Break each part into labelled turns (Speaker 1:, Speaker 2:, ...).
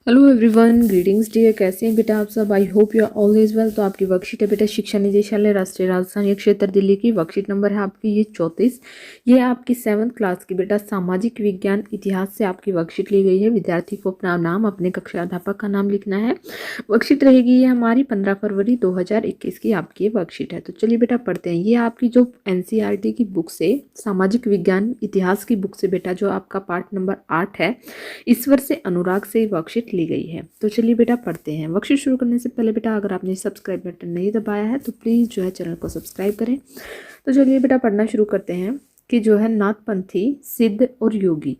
Speaker 1: Hello everyone, greetings dear. कैसे हैं बेटा आप सब? I hope you are always well. तो आपकी वर्कशीट है बेटा शिक्षा निदेशालय राष्ट्रीय राजधानी क्षेत्र दिल्ली की। वर्कशीट नंबर है आपकी ये 34। ये आपकी 7th क्लास की बेटा सामाजिक विज्ञान इतिहास से आपकी वर्कशीट ली गई है। विद्यार्थी को अपना नाम, अपने कक्षा अध्यापक का नाम लिखना है। वर्कशीट रहेगी ये हमारी 15 फरवरी 2021 की आपकी ये वर्कशीट है। तो चलिए बेटा पढ़ते हैं। ये आपकी जो NCERT की बुक से, सामाजिक विज्ञान इतिहास की बुक से बेटा जो आपका पार्ट नंबर 8 है, ईश्वर से अनुराग से वर्कशीट ली गई है। तो चलिए बेटा पढ़ते हैं। वर्कशीट शुरू करने से पहले बेटा अगर आपने सब्सक्राइब बटन नहीं दबाया है तो प्लीज़ जो है चैनल को सब्सक्राइब करें। तो चलिए बेटा पढ़ना शुरू करते हैं कि जो है नाथपंथी, सिद्ध और योगी।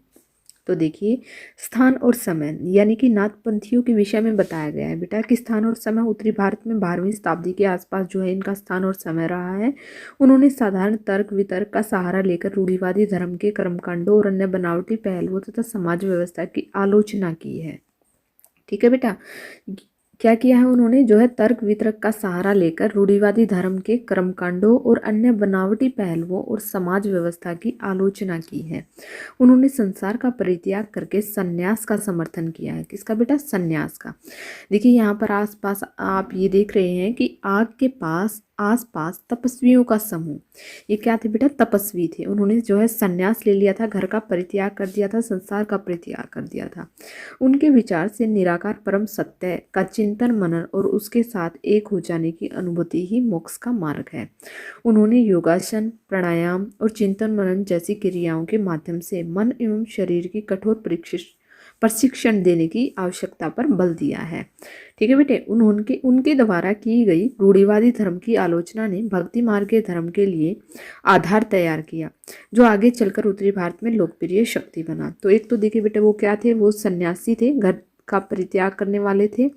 Speaker 1: तो देखिए, स्थान और समय यानी कि नाथपंथियों के विषय में बताया गया है बेटा कि स्थान और समय उत्तरी भारत में 12वीं शताब्दी के आसपास जो है इनका स्थान और समय रहा है। उन्होंने साधारण तर्क वितर्क का सहारा लेकर रूढ़िवादी धर्म के कर्मकांडों और अन्य बनावटी पहलुओं तथा समाज व्यवस्था की आलोचना की है। ठीक है बेटा, क्या किया है उन्होंने? जो है तर्क वितर्क का सहारा लेकर रूढ़िवादी धर्म के कर्मकांडों और अन्य बनावटी पहलुओं और समाज व्यवस्था की आलोचना की है। उन्होंने संसार का परित्याग करके संन्यास का समर्थन किया है। किसका बेटा? संन्यास का। देखिए यहाँ पर आसपास आप ये देख रहे हैं कि आग के पास आसपास तपस्वियों का समूह। ये क्या थे बेटा? तपस्वी थे। उन्होंने जो है संन्यास ले लिया था, घर का परित्याग कर दिया था, संसार का परित्याग कर दिया था। उनके विचार से निराकार परम सत्य का चिंतन मनन और उसके साथ एक हो जाने की अनुभूति ही मोक्ष का मार्ग है। उन्होंने योगासन, प्राणायाम और चिंतन मनन जैसी क्रियाओं के माध्यम से मन एवं शरीर की कठोर प्रशिक्षण देने की आवश्यकता पर बल दिया है। ठीक है बेटे, उनके द्वारा की गई रूढ़िवादी धर्म की आलोचना ने भक्ति मार्ग के धर्म के लिए आधार तैयार किया, जो आगे चलकर उत्तरी भारत में लोकप्रिय शक्ति बना। तो एक तो देखिए बेटे वो क्या थे? वो सन्यासी थे, घर का परित्याग करने वाले थे।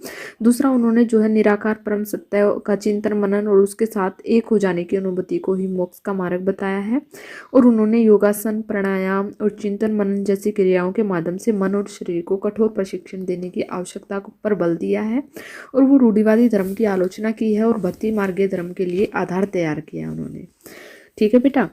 Speaker 1: दूसरा, उन्होंने जो है निराकार परम सत्य का चिंतन मनन और उसके साथ एक हो जाने की अनुभूति को ही मोक्ष का मार्ग बताया है। और उन्होंने योगासन, प्राणायाम और चिंतन मनन जैसी क्रियाओं के माध्यम से मन और शरीर को कठोर प्रशिक्षण देने की आवश्यकता पर बल दिया है। और वो रूढ़िवादी धर्म की आलोचना की है और भक्ति मार्गीय धर्म के लिए आधार तैयार किया उन्होंने। ठीक है बेटा,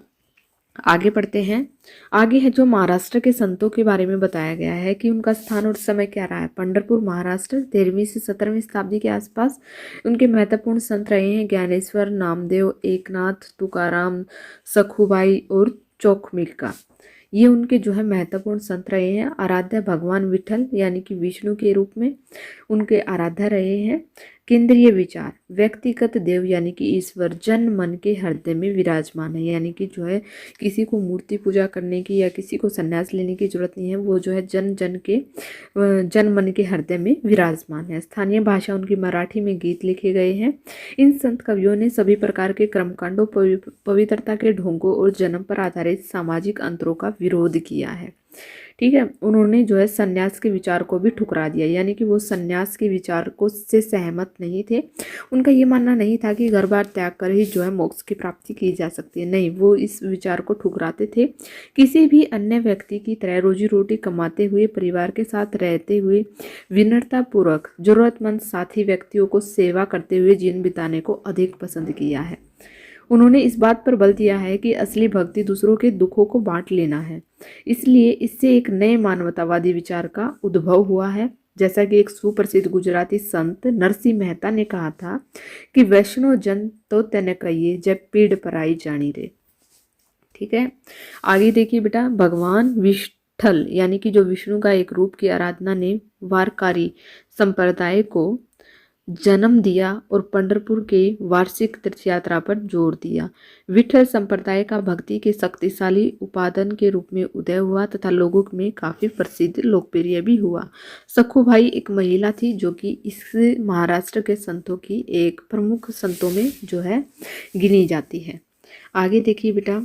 Speaker 1: आगे पढ़ते हैं। आगे है जो महाराष्ट्र के संतों के बारे में बताया गया है कि उनका स्थान और समय क्या रहा है। पंढरपुर महाराष्ट्र 13वीं से 17वीं शताब्दी के आसपास उनके महत्वपूर्ण संत रहे हैं ज्ञानेश्वर, नामदेव, एकनाथ, तुकाराम, सखुबाई और चोखमिलका। ये उनके जो है महत्वपूर्ण संत रहे हैं। आराध्य भगवान विठल यानी कि विष्णु के रूप में उनके आराध्य रहे हैं। केंद्रीय विचार, व्यक्तिगत देव यानी कि ईश्वर जन मन के हृदय में विराजमान है। यानी कि जो है किसी को मूर्ति पूजा करने की या किसी को संन्यास लेने की जरूरत नहीं है। वो जो है जन मन के हृदय में विराजमान है। स्थानीय भाषा उनकी मराठी में गीत लिखे गए हैं। इन संत कवियों ने सभी प्रकार के कर्मकांडों, पवित्रता के ढोंगों और जन्म पर आधारित सामाजिक अंतरों का विरोध किया है। ठीक है, उन्होंने जो है संन्यास के विचार को भी ठुकरा दिया। यानी कि वो संन्यास के विचार को से सहमत नहीं थे। उनका ये मानना नहीं था कि घर बार त्याग कर ही जो है मोक्ष की प्राप्ति की जा सकती है। नहीं, वो इस विचार को ठुकराते थे। किसी भी अन्य व्यक्ति की तरह रोजी रोटी कमाते हुए, परिवार के साथ रहते हुए, विनम्रतापूर्वक जरूरतमंद साथी व्यक्तियों को सेवा करते हुए जीवन बिताने को अधिक पसंद किया है। उन्होंने इस बात पर बल दिया है कि असली भक्ति दूसरों के दुखों को बांट लेना है। इसलिए इससे एक नए मानवतावादी विचार का उद्भव हुआ है। जैसा कि एक सुप्रसिद्ध गुजराती संत नरसिंह मेहता ने कहा था कि वैष्णो जन तो तेने कहिए जब पीड़ पराई जानी रे। ठीक है, आगे देखिए बेटा, भगवान विठल यानी कि जो विष्णु का एक रूप की आराधना ने वारकारी संप्रदाय को जन्म दिया और पंढरपुर के वार्षिक तीर्थ यात्रा पर जोर दिया। विठल संप्रदाय का भक्ति के शक्तिशाली उपादान के रूप में उदय हुआ तथा लोगों में काफी प्रसिद्ध, लोकप्रिय भी हुआ। सखुबाई एक महिला थी जो कि इस महाराष्ट्र के संतों की एक प्रमुख संतों में जो है गिनी जाती है। आगे देखिए बेटा,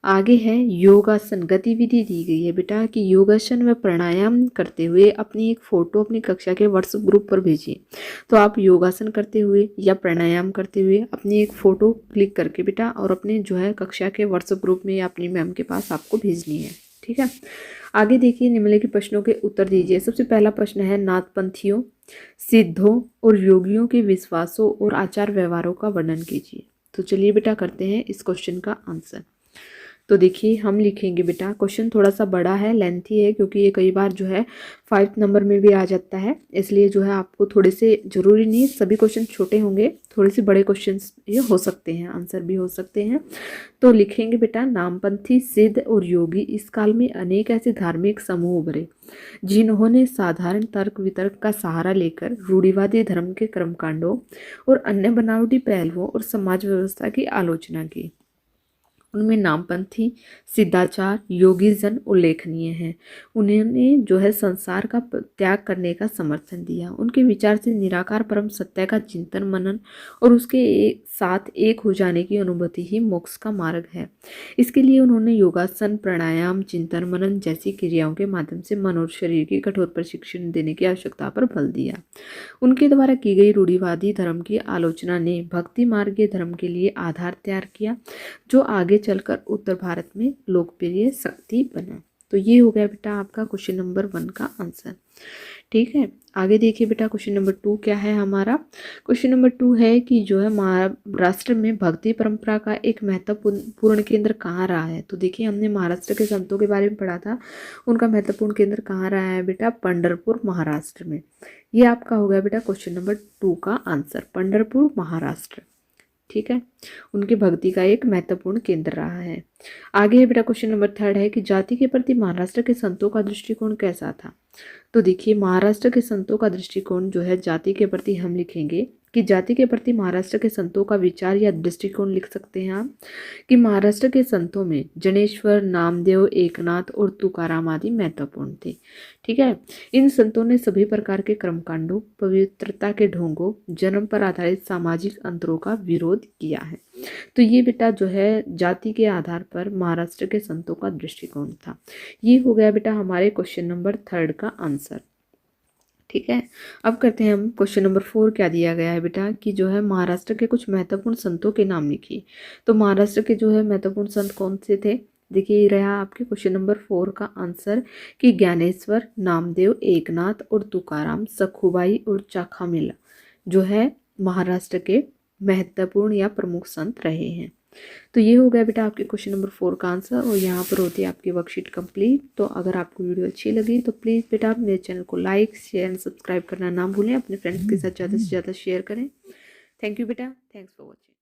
Speaker 1: आगे है योगासन। गतिविधि दी गई है बेटा कि योगासन व प्राणायाम करते हुए अपनी एक फोटो अपनी कक्षा के व्हाट्सएप ग्रुप पर भेजिए। तो आप योगासन करते हुए या प्राणायाम करते हुए अपनी एक फ़ोटो क्लिक करके बेटा और अपने जो है कक्षा के व्हाट्सएप ग्रुप में या अपनी मैम के पास आपको भेजनी है। ठीक है, आगे देखिए, निम्नलिखित प्रश्नों के उत्तर दीजिए। सबसे पहला प्रश्न है नाथपंथियों, सिद्धों और योगियों के विश्वासों और आचार व्यवहारों का वर्णन कीजिए। तो चलिए बेटा करते हैं इस क्वेश्चन का आंसर। तो देखिए हम लिखेंगे बेटा, क्वेश्चन थोड़ा सा बड़ा है, लेंथी है, क्योंकि ये कई बार जो है 5th नंबर में भी आ जाता है, इसलिए जो है आपको थोड़े से, जरूरी नहीं सभी क्वेश्चन छोटे होंगे, थोड़े से बड़े क्वेश्चन ये हो सकते हैं, आंसर भी हो सकते हैं। तो लिखेंगे बेटा, नामपंथी, सिद्ध और योगी इस काल में अनेक ऐसे धार्मिक समूह उभरे जिन्होंने साधारण तर्क वितर्क का सहारा लेकर रूढ़िवादी धर्म के कर्मकांडों और अन्य बनावटी पहलुओं और समाज व्यवस्था की आलोचना की। उनमें नामपंथी, सिद्धाचार, योगीजन उल्लेखनीय हैं। उन्होंने जो है संसार का त्याग करने का समर्थन दिया। उनके विचार से निराकार परम सत्य का चिंतन मनन और उसके साथ एक हो जाने की अनुभूति ही मोक्ष का मार्ग है। इसके लिए उन्होंने योगासन, प्राणायाम, चिंतन मनन जैसी क्रियाओं के माध्यम से मन और शरीर की कठोर प्रशिक्षण देने की आवश्यकता पर बल दिया। उनके द्वारा की गई रूढ़िवादी धर्म की आलोचना ने भक्ति मार्गीय धर्म के लिए आधार तैयार किया, जो आगे चलकर उत्तर भारत में लोकप्रिय शक्ति बना। तो ये हो गया बेटा आपका क्वेश्चन नंबर 1 का आंसर। ठीक है, आगे देखिए बेटा क्वेश्चन नंबर 2 क्या है हमारा। क्वेश्चन नंबर 2 है कि जो है महाराष्ट्र में भक्ति परंपरा का एक महत्वपूर्ण केंद्र कहाँ रहा है। तो देखिए हमने महाराष्ट्र के संतों के बारे में पढ़ा था, उनका महत्वपूर्ण केंद्र कहाँ रहा है बेटा, पंढरपुर महाराष्ट्र में। ये आपका हो गया बेटा क्वेश्चन नंबर 2 का आंसर, पंढरपुर महाराष्ट्र। ठीक है, उनकी भक्ति का एक महत्वपूर्ण केंद्र रहा है। आगे है बेटा क्वेश्चन नंबर 3 है कि जाति के प्रति महाराष्ट्र के संतों का दृष्टिकोण कैसा था। तो देखिए महाराष्ट्र के संतों का दृष्टिकोण जो है जाति के प्रति, हम लिखेंगे कि जाति के प्रति महाराष्ट्र के संतों का विचार या दृष्टिकोण लिख सकते हैं आप कि महाराष्ट्र के संतों में जनेश्वर, नामदेव, एकनाथ और तुकाराम आदि महत्वपूर्ण थे। ठीक है, इन संतों ने सभी प्रकार के कर्मकांडों, पवित्रता के ढोंगों, जन्म पर आधारित सामाजिक अंतरों का विरोध किया है। तो ये बेटा जो है जाति के आधार पर महाराष्ट्र के संतों का दृष्टिकोण था। ये हो गया बेटा हमारे क्वेश्चन नंबर 3 का आंसर। ठीक है, अब करते हैं हम क्वेश्चन नंबर 4। क्या दिया गया है बेटा कि जो है महाराष्ट्र के कुछ महत्वपूर्ण संतों के नाम लिखिए। तो महाराष्ट्र के जो है महत्वपूर्ण संत कौन से थे, देखिए ये रहा आपके क्वेश्चन नंबर 4 का आंसर कि ज्ञानेश्वर, नामदेव, एकनाथ और तुकाराम, सखुबाई और चाखामिला जो है महाराष्ट्र के महत्वपूर्ण या प्रमुख संत रहे हैं। तो ये हो गया बेटा आपके क्वेश्चन नंबर 4 का आंसर, और यहाँ पर होती है आपकी वर्कशीट कंप्लीट। तो अगर आपको वीडियो अच्छी लगी तो प्लीज़ बेटा आप मेरे चैनल को लाइक, शेयर एंड सब्सक्राइब करना ना भूलें। अपने फ्रेंड्स के साथ ज़्यादा से ज़्यादा शेयर करें। थैंक यू बेटा, थैंक्स फॉर वॉचिंग।